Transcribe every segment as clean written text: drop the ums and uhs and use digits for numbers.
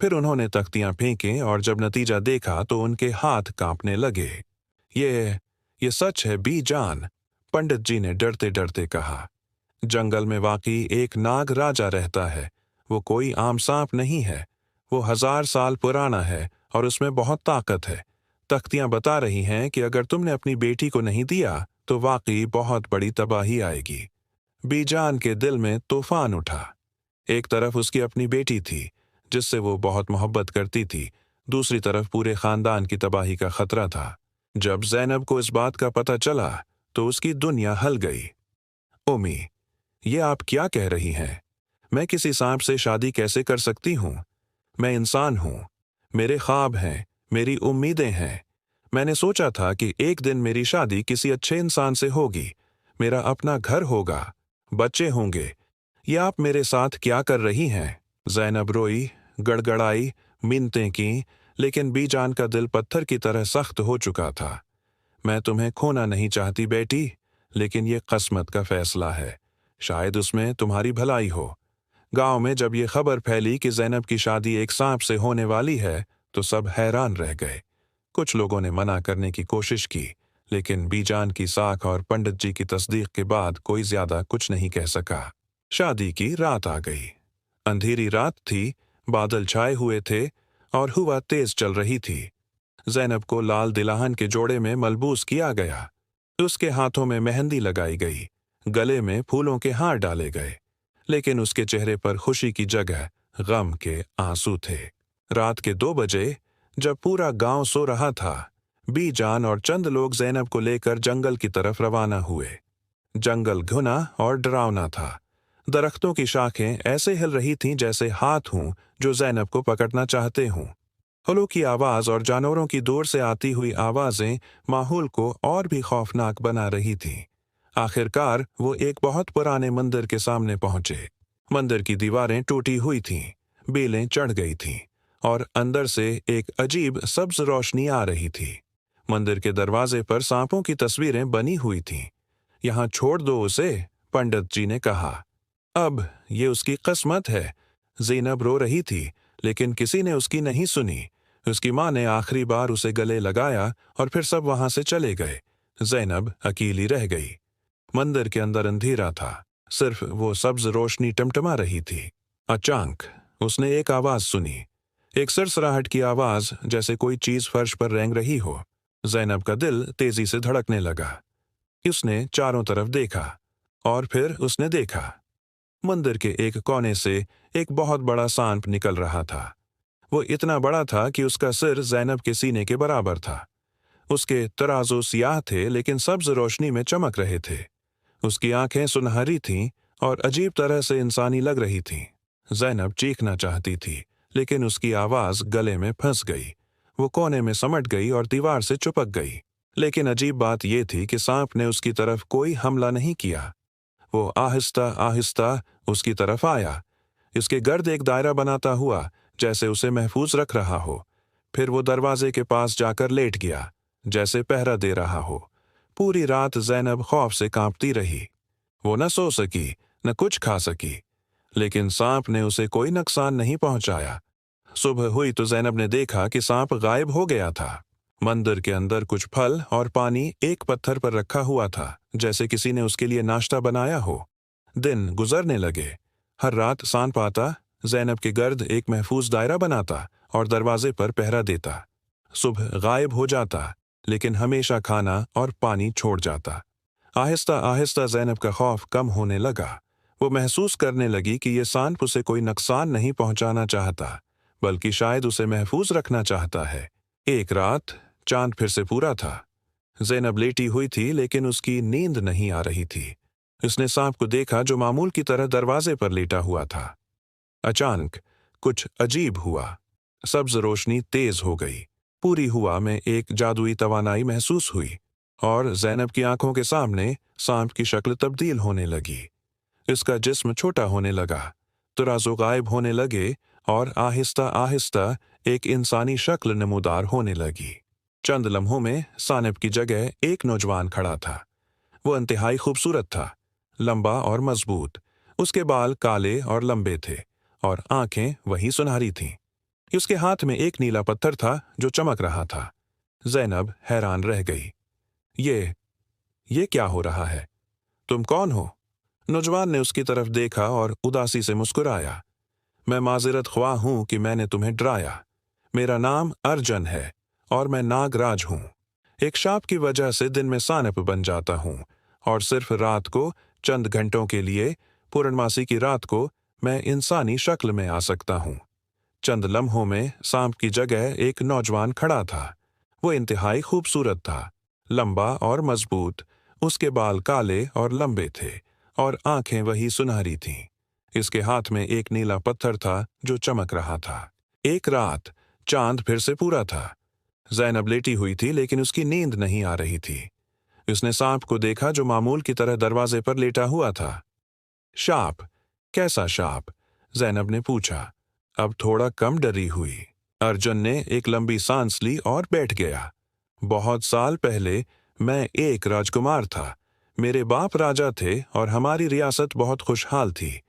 फिर उन्होंने तख्तियां फेंकें और जब नतीजा देखा तो उनके हाथ कांपने लगे। ये सच है बीजान, पंडित जी ने डरते डरते कहा। जंगल में वाकई एक नाग राजा रहता है। वो कोई आम सांप नहीं है। वो 1000 साल पुराना है और उसमें बहुत ताकत है। तख्तियां बता रही हैं कि अगर तुमने अपनी बेटी को नहीं दिया तो वाकई बहुत बड़ी तबाही आएगी। बीजान के दिल में तूफान उठा। एक तरफ उसकी अपनी बेटी थी जिससे वो बहुत मोहब्बत करती थी, दूसरी तरफ पूरे खानदान की तबाही का खतरा था। जब ज़ैनब को इस बात का पता चला तो उसकी दुनिया हिल गई। उम्मी, ये आप क्या कह रही हैं? मैं किसी सांप से शादी कैसे कर सकती हूँ? मैं इंसान हूँ, मेरे ख्वाब हैं, मेरी उम्मीदें हैं। मैंने सोचा था कि एक दिन मेरी शादी किसी अच्छे इंसान से होगी, मेरा अपना घर होगा, बच्चे होंगे। ये आप मेरे साथ क्या कर रही हैं? ज़ैनब रोई, गड़गड़ाई, मिन्नतें की, लेकिन बीजान का दिल पत्थर की तरह सख्त हो चुका था। मैं तुम्हें खोना नहीं चाहती बेटी, लेकिन ये किस्मत का फैसला है। शायद उसमें तुम्हारी भलाई हो। गांव में जब ये खबर फैली कि ज़ैनब की शादी एक सांप से होने वाली है तो सब हैरान रह गए। कुछ लोगों ने मना करने की कोशिश की, लेकिन बीजान की साख और पंडित जी की तस्दीक के बाद कोई ज्यादा कुछ नहीं कह सका। शादी की रात आ गई। अंधेरी रात थी, बादल छाए हुए थे और हवा तेज चल रही थी। ज़ैनब को लाल दिलाहन के जोड़े में मलबूस किया गया। उसके हाथों में मेहंदी लगाई गई, गले में फूलों के हार डाले गए, लेकिन उसके चेहरे पर खुशी की जगह गम के आंसू थे। रात के 2 बजे, जब पूरा गांव सो रहा था, बीजान और चंद लोग ज़ैनब को लेकर जंगल की तरफ रवाना हुए। जंगल घुना और डरावना था। दरख्तों की शाखें ऐसे हिल रही थीं जैसे हाथ हों जो ज़ैनब को पकड़ना चाहते हों। हुलों की आवाज और जानवरों की दूर से आती हुई आवाजें माहौल को और भी खौफनाक बना रही थीं। आखिरकार वो एक बहुत पुराने मंदिर के सामने पहुंचे। मंदिर की दीवारें टूटी हुई थीं, बेलें चढ़ गई थीं और अंदर से एक अजीब सब्ज रोशनी आ रही थी। मंदिर के दरवाजे पर सांपों की तस्वीरें बनी हुई थीं। यहाँ छोड़ दो उसे, पंडित जी ने कहा। अब ये उसकी किस्मत है। ज़ैनब रो रही थी, लेकिन किसी ने उसकी नहीं सुनी। उसकी माँ ने आखिरी बार उसे गले लगाया और फिर सब वहां से चले गए। ज़ैनब अकेली रह गई। मंदिर के अंदर अंधेरा था, सिर्फ वो सब्ज रोशनी टमटमा रही थी। अचानक उसने एक आवाज सुनी, एक सरसराहट की आवाज, जैसे कोई चीज फर्श पर रेंग रही हो। ज़ैनब का दिल तेजी से धड़कने लगा। उसने चारों तरफ देखा और फिर उसने देखा। मंदिर के एक कोने से एक बहुत बड़ा सांप निकल रहा था। वो इतना बड़ा था कि उसका सिर ज़ैनब के सीने के बराबर था। उसके तराजू सियाह थे, लेकिन सब्ज रोशनी में चमक रहे थे। उसकी आंखें सुनहरी थीं और अजीब तरह से इंसानी लग रही थीं। ज़ैनब चीखना चाहती थी, लेकिन उसकी आवाज गले में फंस गई। वो कोने में समट गई और दीवार से चिपक गई। लेकिन अजीब बात यह थी कि सांप ने उसकी तरफ कोई हमला नहीं किया। वो आहिस्ता आहिस्ता उसकी तरफ आया, इसके गर्द एक दायरा बनाता हुआ, जैसे उसे महफूज रख रहा हो। फिर वो दरवाजे के पास जाकर लेट गया, जैसे पहरा दे रहा हो। पूरी रात ज़ैनब खौफ से कांपती रही। वो न सो सकी, न कुछ खा सकी, लेकिन सांप ने उसे कोई नुकसान नहीं पहुंचाया। सुबह हुई तो ज़ैनब ने देखा कि सांप गायब हो गया था। मंदिर के अंदर कुछ फल और पानी एक पत्थर पर रखा हुआ था, जैसे किसी ने उसके लिए नाश्ता बनाया हो। दिन गुजरने लगे। हर रात सांप आता, ज़ैनब के गर्द एक महफूज दायरा बनाता और दरवाजे पर पहरा देता। सुबह गायब हो जाता, लेकिन हमेशा खाना और पानी छोड़ जाता। आहिस्ता आहिस्ता ज़ैनब का खौफ कम होने लगा। वो महसूस करने लगी कि ये सांप उसे कोई नुकसान नहीं पहुंचाना चाहता, बल्कि शायद उसे महफूज रखना चाहता है। एक रात चांद फिर से पूरा था। ज़ैनब लेटी हुई थी, लेकिन उसकी नींद नहीं आ रही थी। उसने सांप को देखा जो मामूल की तरह दरवाजे पर लेटा हुआ था। अचानक कुछ अजीब हुआ। सब्ज रोशनी तेज हो गई। पूरी हवा में एक जादुई तवानाई महसूस हुई और ज़ैनब की आंखों के सामने सांप की शक्ल तब्दील होने लगी। इसका जिस्म छोटा होने लगा, तराजू गायब होने लगे और आहिस्ता आहिस्ता एक इंसानी शक्ल नमूदार होने लगी। चंद लम्हों में ज़ैनब की जगह एक नौजवान खड़ा था। वो इंतहाई खूबसूरत था, लंबा और मजबूत। उसके बाल काले और लंबे थे और आंखें वही सुनहरी थीं। उसके हाथ में एक नीला पत्थर था जो चमक रहा था। ज़ैनब हैरान रह गई। ये क्या हो रहा है? तुम कौन हो? नौजवान ने उसकी तरफ देखा और उदासी से मुस्कुराया। मैं माज़रत ख्वाह हूं कि मैंने तुम्हें डराया। मेरा नाम अर्जन है और मैं नागराज हूं। एक शाप की वजह से दिन में सानप बन जाता हूं और सिर्फ रात को, चंद घंटों के लिए, पूर्णमासी की रात को, मैं इंसानी शक्ल में आ सकता हूं। चंद लम्हों में सांप की जगह एक नौजवान खड़ा था। वो इंतहाई खूबसूरत था, लंबा और मजबूत। उसके बाल काले और लंबे थे और आंखें वही सुनहरी थीं। इसके हाथ में एक नीला पत्थर था जो चमक रहा था। एक रात चांद फिर से पूरा था। ज़ैनब लेटी हुई थी लेकिन उसकी नींद नहीं आ रही थी। उसने सांप को देखा जो मामूल की तरह दरवाजे पर लेटा हुआ था। शाप? कैसा शाप? ज़ैनब ने पूछा, अब थोड़ा कम डरी हुई। अर्जुन ने एक लंबी सांस ली और बैठ गया। बहुत साल पहले मैं एक राजकुमार था। मेरे बाप राजा थे और हमारी रियासत बहुत खुशहाल थी।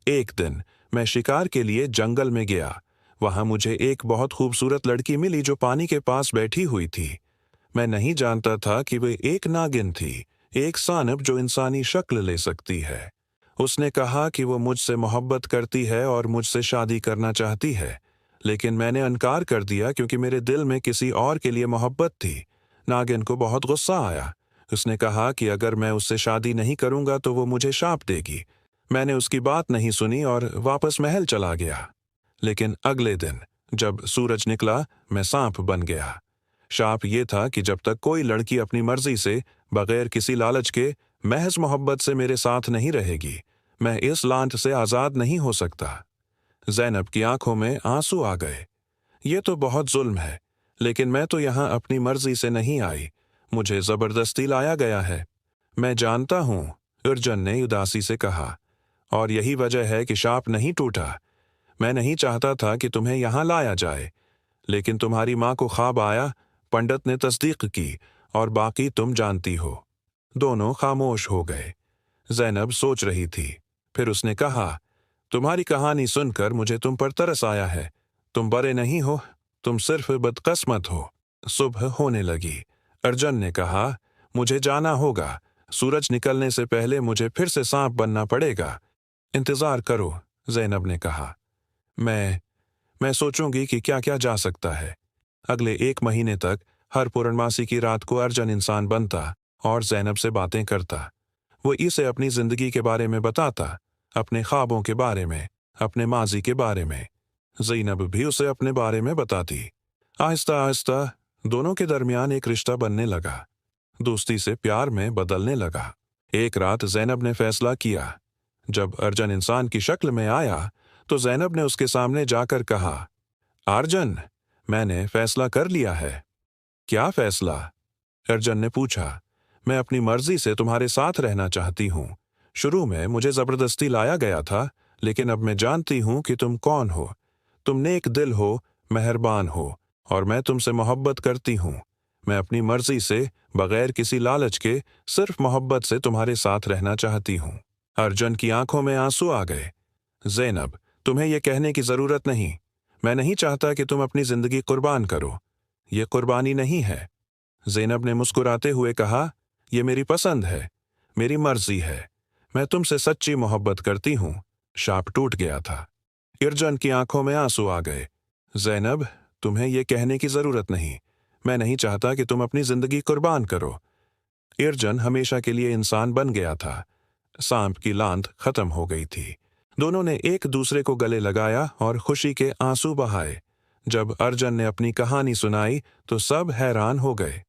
एक दिन मैं शिकार के लिए जंगल में गया। वहां मुझे एक बहुत खूबसूरत लड़की मिली जो पानी के पास बैठी हुई थी। मैं नहीं जानता था कि वे एक नागिन थी, एक सानप जो इंसानी शक्ल ले सकती है। उसने कहा कि वो मुझसे मोहब्बत करती है और मुझसे शादी करना चाहती है, लेकिन मैंने इनकार कर दिया क्योंकि मेरे दिल में किसी और के लिए मोहब्बत थी। नागिन को बहुत गुस्सा आया। उसने कहा कि अगर मैं उससे शादी नहीं करूंगा तो वो मुझे शाप देगी। मैंने उसकी बात नहीं सुनी और वापस महल चला गया। लेकिन अगले दिन जब सूरज निकला, मैं सांप बन गया। शाप ये था कि जब तक कोई लड़की अपनी मर्जी से, बगैर किसी लालच के, महज मोहब्बत से मेरे साथ नहीं रहेगी, मैं इस लांट से आज़ाद नहीं हो सकता। ज़ैनब की आंखों में आंसू आ गए। ये तो बहुत जुल्म है, लेकिन मैं तो यहाँ अपनी मर्जी से नहीं आई, मुझे जबरदस्ती लाया गया है। मैं जानता हूँ, अर्जुन ने उदासी से कहा, और यही वजह है कि शाप नहीं टूटा। मैं नहीं चाहता था कि तुम्हें यहाँ लाया जाए, लेकिन तुम्हारी माँ को ख्वाब आया, पंडित ने तस्दीक की, और बाकी तुम जानती हो। दोनों खामोश हो गए। ज़ैनब सोच रही थी। फिर उसने कहा, तुम्हारी कहानी सुनकर मुझे तुम पर तरस आया है। तुम बड़े नहीं हो, तुम सिर्फ बदकिस्मत हो। सुबह होने लगी। अर्जुन ने कहा, मुझे जाना होगा। सूरज निकलने से पहले मुझे फिर से सांप बनना पड़ेगा। इंतजार करो, ज़ैनब ने कहा। मैं सोचूंगी कि क्या क्या जा सकता है। अगले 1 महीने तक हर पूर्णमासी की रात को अर्जुन इंसान बनता और ज़ैनब से बातें करता। वो इसे अपनी जिंदगी के बारे में बताता, अपने ख्वाबों के बारे में, अपने माजी के बारे में। ज़ैनब भी उसे अपने बारे में बताती। आहिस्ता आहिस्ता दोनों के दरमियान एक रिश्ता बनने लगा, दोस्ती से प्यार में बदलने लगा। एक रात ज़ैनब ने फैसला किया। जब अर्जुन इंसान की शक्ल में आया तो ज़ैनब ने उसके सामने जाकर कहा, अर्जुन, मैंने फैसला कर लिया है। क्या फैसला? अर्जुन ने पूछा। मैं अपनी मर्जी से तुम्हारे साथ रहना चाहती हूँ। शुरू में मुझे जबरदस्ती लाया गया था, लेकिन अब मैं जानती हूँ कि तुम कौन हो। तुम नेक दिल हो, मेहरबान हो, और मैं तुमसे मोहब्बत करती हूँ। मैं अपनी मर्जी से, बगैर किसी लालच के, सिर्फ मोहब्बत से तुम्हारे साथ रहना चाहती हूँ। अर्जुन की आंखों में आंसू आ गए। ज़ैनब, तुम्हें यह कहने की जरूरत नहीं। मैं नहीं चाहता कि तुम अपनी जिंदगी कुर्बान करो। ये कुर्बानी नहीं है। ज़ैनब ने मुस्कुराते हुए कहा, ये मेरी पसंद है, मेरी मर्जी है। मैं तुमसे सच्ची मोहब्बत करती हूँ। शाप टूट गया था। अर्जुन की आंखों में आंसू आ गए। ज़ैनब, तुम्हें यह कहने की जरूरत नहीं। मैं नहीं चाहता कि तुम अपनी जिंदगी कुर्बान करो। अर्जुन हमेशा के लिए इंसान बन गया था। सांप की लांत खत्म हो गई थी। दोनों ने एक दूसरे को गले लगाया और खुशी के आंसू बहाए। जब अर्जुन ने अपनी कहानी सुनाई तो सब हैरान हो गए।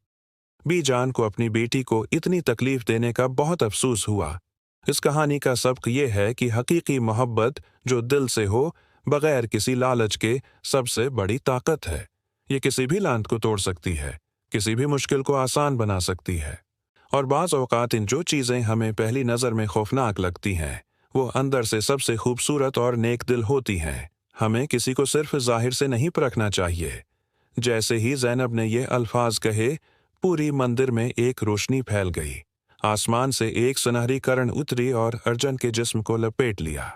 बीजान को अपनी बेटी को इतनी तकलीफ देने का बहुत अफसोस हुआ। इस कहानी का सबक ये है कि हकीकी मोहब्बत जो दिल से हो, बगैर किसी लालच के, सबसे बड़ी ताकत है। ये किसी भी लांत को तोड़ सकती है, किसी भी मुश्किल को आसान बना सकती है। और बाज़ औक़ात इन जो चीज़ें हमें पहली नज़र में खौफनाक लगती हैं, वो अंदर से सबसे खूबसूरत और नेक दिल होती हैं। हमें किसी को सिर्फ ज़ाहिर से नहीं परखना चाहिए। जैसे ही ज़ैनब ने ये अल्फाज कहे, पूरी मंदिर में एक रोशनी फैल गई। आसमान से एक सुनहरी किरण उतरी और अर्जुन के जिस्म को लपेट लिया।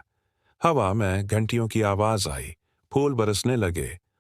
हवा में घंटियों की आवाज़ आई, फूल बरसने लगे